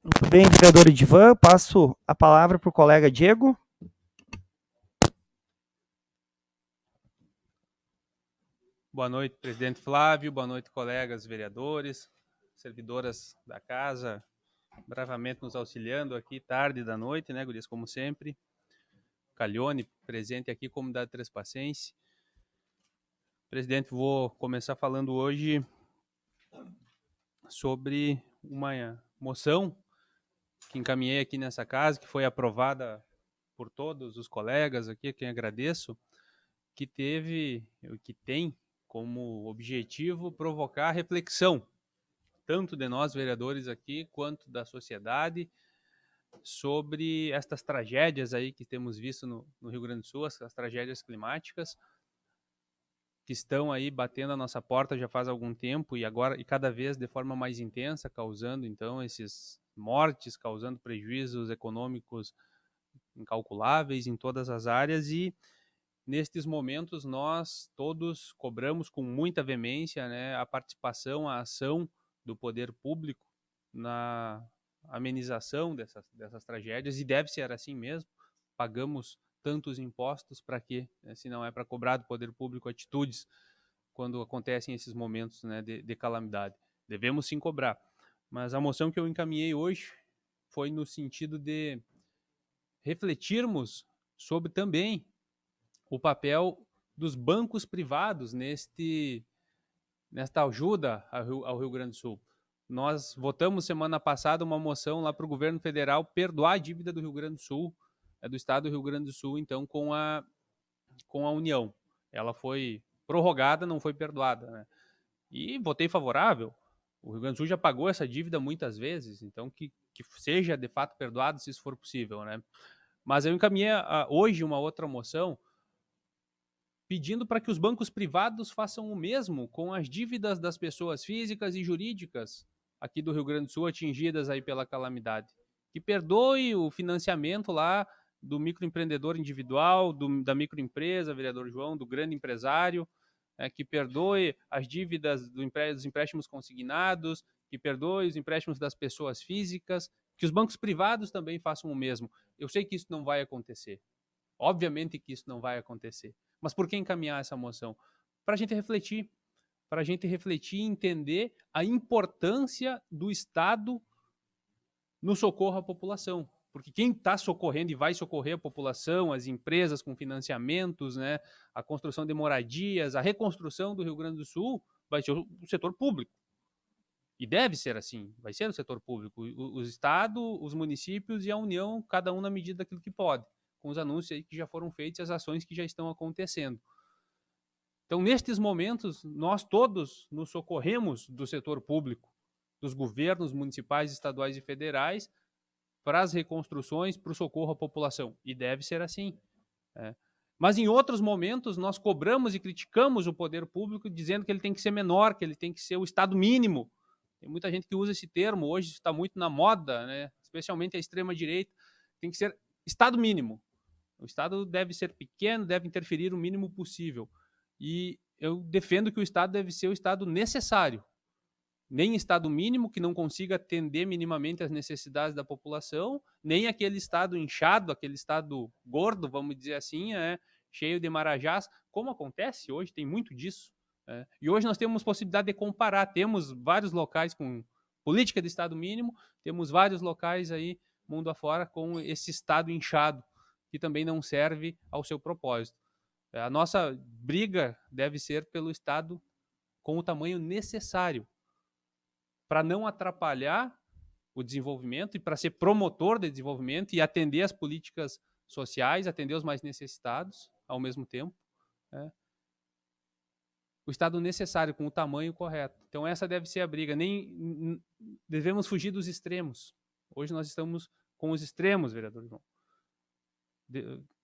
Muito bem, vereador Edivan, passo a palavra para o colega Diego. Boa noite, presidente Flávio, boa noite, colegas vereadores, servidoras da casa, bravamente nos auxiliando aqui, tarde da noite, né, gurias, como sempre. Calhone, presente aqui, comunidade Trespacense. Presidente, vou começar falando hoje sobre uma moção que encaminhei aqui nessa casa, que foi aprovada por todos os colegas aqui, a quem agradeço, que tem como objetivo provocar reflexão, tanto de nós vereadores aqui, quanto da sociedade, sobre estas tragédias aí que temos visto no Rio Grande do Sul, as tragédias climáticas, que estão aí batendo a nossa porta já faz algum tempo e cada vez de forma mais intensa, causando então esses mortes, causando prejuízos econômicos incalculáveis em todas as áreas. E nestes momentos nós todos cobramos com muita veemência, né, a participação, a ação do poder público na amenização dessas tragédias, e deve ser assim mesmo. Pagamos tantos impostos para quê? Se não é para cobrar do poder público atitudes quando acontecem esses momentos, né, de calamidade. Devemos sim cobrar. Mas a moção que eu encaminhei hoje foi no sentido de refletirmos sobre também o papel dos bancos privados nesta ajuda ao Rio Grande do Sul. Nós votamos semana passada uma moção lá para o governo federal perdoar a dívida do Rio Grande do Sul, do estado do Rio Grande do Sul, então, com a União. Ela foi prorrogada, não foi perdoada, né? E votei favorável. O Rio Grande do Sul já pagou essa dívida muitas vezes, então que seja de fato perdoado, se isso for possível, né? Mas eu encaminhei hoje uma outra moção pedindo para que os bancos privados façam o mesmo com as dívidas das pessoas físicas e jurídicas aqui do Rio Grande do Sul atingidas aí pela calamidade. Que perdoe o financiamento lá do microempreendedor individual, da microempresa, vereador João, do grande empresário, que perdoe as dívidas dos empréstimos consignados, que perdoe os empréstimos das pessoas físicas, que os bancos privados também façam o mesmo. Eu sei que isso não vai acontecer. Obviamente que isso não vai acontecer. Mas por que encaminhar essa moção? Para a gente refletir e entender a importância do Estado no socorro à população. Porque quem está socorrendo e vai socorrer a população, as empresas com financiamentos, né, a construção de moradias, a reconstrução do Rio Grande do Sul, vai ser o setor público. E deve ser assim, vai ser o setor público. O Estado, os municípios e a União, cada um na medida daquilo que pode, com os anúncios aí que já foram feitos e as ações que já estão acontecendo. Então, nestes momentos, nós todos nos socorremos do setor público, dos governos municipais, estaduais e federais, para as reconstruções, para o socorro à população. E deve ser assim. Mas em outros momentos, nós cobramos e criticamos o poder público, dizendo que ele tem que ser menor, que ele tem que ser o Estado mínimo. Tem muita gente que usa esse termo, hoje está muito na moda, né? Especialmente a extrema-direita. Tem que ser Estado mínimo. O Estado deve ser pequeno, deve interferir o mínimo possível. E eu defendo que o Estado deve ser o Estado necessário. Nem Estado mínimo, que não consiga atender minimamente as necessidades da população, nem aquele Estado inchado, aquele Estado gordo, vamos dizer assim, cheio de marajás, como acontece hoje, tem muito disso. E hoje nós temos possibilidade de comparar, temos vários locais com política de Estado mínimo, temos vários locais aí, mundo afora, com esse Estado inchado, que também não serve ao seu propósito. A nossa briga deve ser pelo Estado com o tamanho necessário para não atrapalhar o desenvolvimento e para ser promotor de desenvolvimento e atender as políticas sociais, atender os mais necessitados ao mesmo tempo. O Estado necessário, com o tamanho correto. Então essa deve ser a briga. Nem devemos fugir dos extremos. Hoje nós estamos com os extremos, vereador João.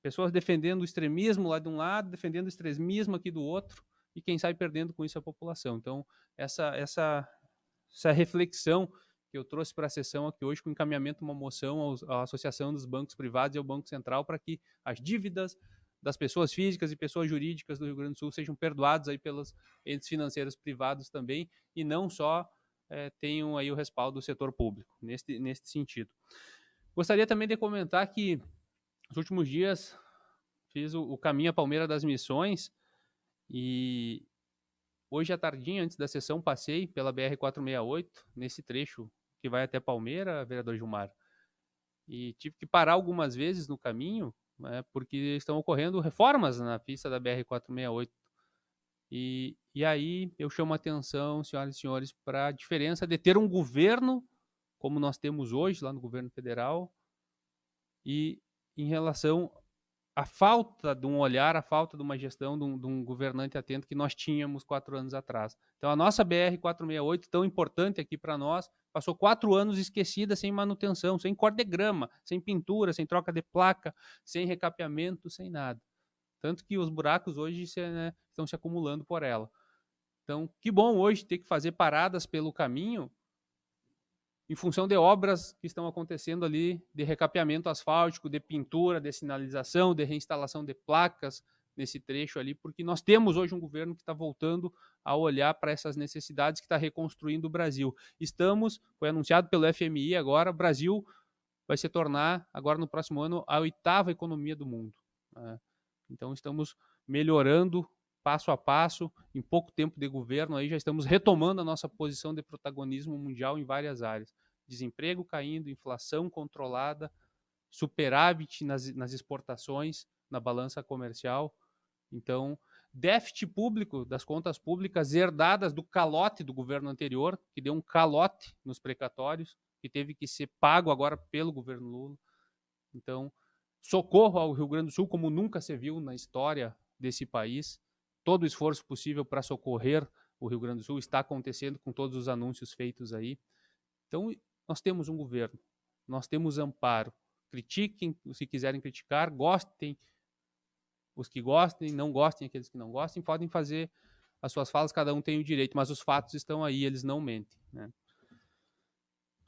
Pessoas defendendo o extremismo lá de um lado, defendendo o extremismo aqui do outro, e quem sai perdendo com isso é a população. Então essa reflexão que eu trouxe para a sessão aqui hoje, com encaminhamento de uma moção à Associação dos Bancos Privados e ao Banco Central, para que as dívidas das pessoas físicas e pessoas jurídicas do Rio Grande do Sul sejam perdoadas aí pelos entes financeiros privados também, e não só tenham aí o respaldo do setor público, nesse sentido. Gostaria também de comentar que nos últimos dias fiz o caminho a Palmeira das Missões e hoje à tardinha, antes da sessão, passei pela BR-468, nesse trecho que vai até Palmeira, vereador Gilmar. E tive que parar algumas vezes no caminho, né, porque estão ocorrendo reformas na pista da BR-468. E aí eu chamo a atenção, senhoras e senhores, para a diferença de ter um governo, como nós temos hoje lá no governo federal, e em relação à falta de um olhar, a falta de uma gestão de um governante atento que nós tínhamos 4 anos atrás. Então a nossa BR-468, tão importante aqui para nós, passou 4 anos esquecida, sem manutenção, sem corte de grama, sem pintura, sem troca de placa, sem recapeamento, sem nada. Tanto que os buracos hoje estão se acumulando por ela. Então, que bom hoje ter que fazer paradas pelo caminho em função de obras que estão acontecendo ali, de recapeamento asfáltico, de pintura, de sinalização, de reinstalação de placas nesse trecho ali, porque nós temos hoje um governo que está voltando a olhar para essas necessidades, que está reconstruindo o Brasil. Foi anunciado pelo FMI agora, o Brasil vai se tornar, agora no próximo ano, a 8ª economia do mundo. Então estamos melhorando passo a passo, em pouco tempo de governo, aí já estamos retomando a nossa posição de protagonismo mundial em várias áreas. Desemprego caindo, inflação controlada, superávit nas exportações, na balança comercial. Então, déficit público das contas públicas herdadas do calote do governo anterior, que deu um calote nos precatórios, que teve que ser pago agora pelo governo Lula. Então, socorro ao Rio Grande do Sul, como nunca se viu na história desse país. Todo o esforço possível para socorrer o Rio Grande do Sul está acontecendo com todos os anúncios feitos aí. Então, nós temos um governo, nós temos amparo. Critiquem os que quiserem criticar, gostem os que gostem, não gostem aqueles que não gostem, podem fazer as suas falas, cada um tem o direito, mas os fatos estão aí, eles não mentem, né?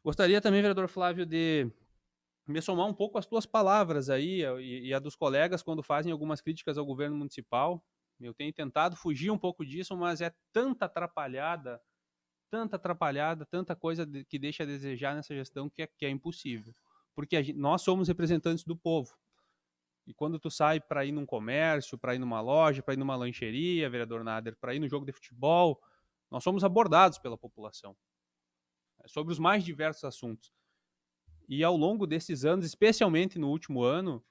Gostaria também, vereador Flávio, de me somar um pouco as tuas palavras aí e a dos colegas quando fazem algumas críticas ao governo municipal. Eu tenho tentado fugir um pouco disso, mas é tanta atrapalhada, tanta coisa que deixa a desejar nessa gestão que é impossível. Porque nós somos representantes do povo. E quando tu sai para ir num comércio, para ir numa loja, para ir numa lancheria, vereador Nader, para ir no jogo de futebol, nós somos abordados pela população sobre os mais diversos assuntos. E ao longo desses anos, especialmente no último ano,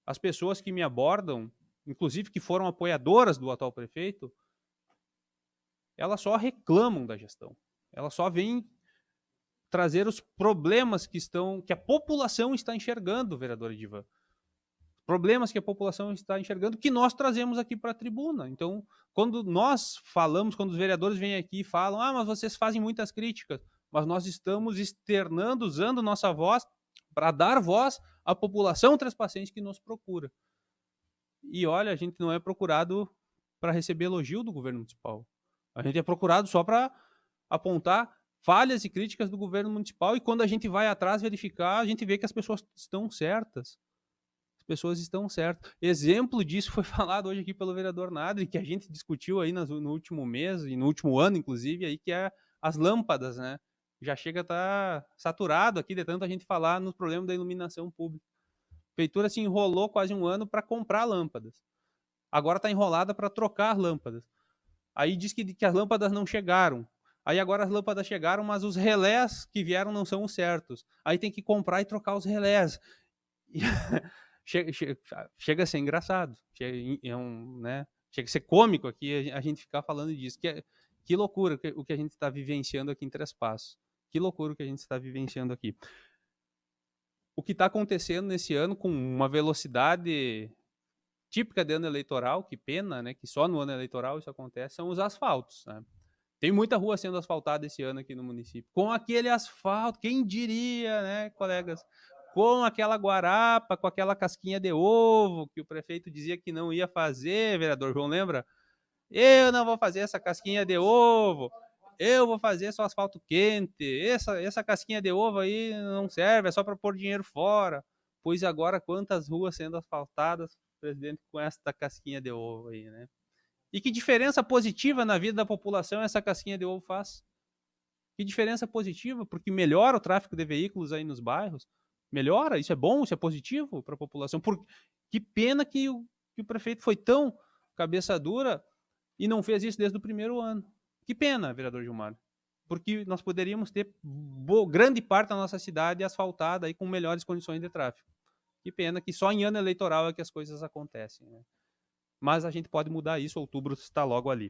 as pessoas que me abordam, inclusive que foram apoiadoras do atual prefeito, elas só reclamam da gestão. Elas só vêm trazer os problemas que a população está enxergando, vereador Edivan. Problemas que a população está enxergando, que nós trazemos aqui para a tribuna. Então, quando nós falamos, quando os vereadores vêm aqui e falam, mas vocês fazem muitas críticas, mas nós estamos externando, usando nossa voz para dar voz à população transpaciente que nos procura. E olha, a gente não é procurado para receber elogio do governo municipal. A gente é procurado só para apontar falhas e críticas do governo municipal, e quando a gente vai atrás verificar, a gente vê que as pessoas estão certas. As pessoas estão certas. Exemplo disso foi falado hoje aqui pelo vereador Nader, que a gente discutiu aí no último mês, e no último ano, inclusive, aí, que é as lâmpadas, né? Já chega a estar saturado aqui de tanto a gente falar nos problemas da iluminação pública. A prefeitura se enrolou quase um ano para comprar lâmpadas. Agora está enrolada para trocar lâmpadas. Aí diz que as lâmpadas não chegaram. Aí agora as lâmpadas chegaram, mas os relés que vieram não são os certos. Aí tem que comprar e trocar os relés. Chega a ser engraçado. Chega a ser cômico aqui a gente ficar falando disso. Que loucura o que a gente está vivenciando aqui em Três Passos. Que loucura o que a gente está vivenciando aqui. O que está acontecendo nesse ano com uma velocidade típica de ano eleitoral, que pena, né, que só no ano eleitoral isso acontece, são os asfaltos, né? Tem muita rua sendo asfaltada esse ano aqui no município. Com aquele asfalto, quem diria, né, colegas? Com aquela guarapa, com aquela casquinha de ovo, que o prefeito dizia que não ia fazer, vereador João, lembra? Eu não vou fazer essa casquinha de ovo, eu vou fazer só asfalto quente, essa casquinha de ovo aí não serve, é só para pôr dinheiro fora. Pois agora, quantas ruas sendo asfaltadas, presidente, com essa casquinha de ovo aí, né? E que diferença positiva na vida da população essa casquinha de ovo faz? Que diferença positiva, porque melhora o tráfego de veículos aí nos bairros. Melhora, isso é bom, isso é positivo para a população. Que pena que o prefeito foi tão cabeça dura e não fez isso desde o primeiro ano. Que pena, vereador Gilmar. Porque nós poderíamos ter grande parte da nossa cidade asfaltada aí com melhores condições de tráfego. Que pena que só em ano eleitoral é que as coisas acontecem, né? Mas a gente pode mudar isso, outubro está logo ali.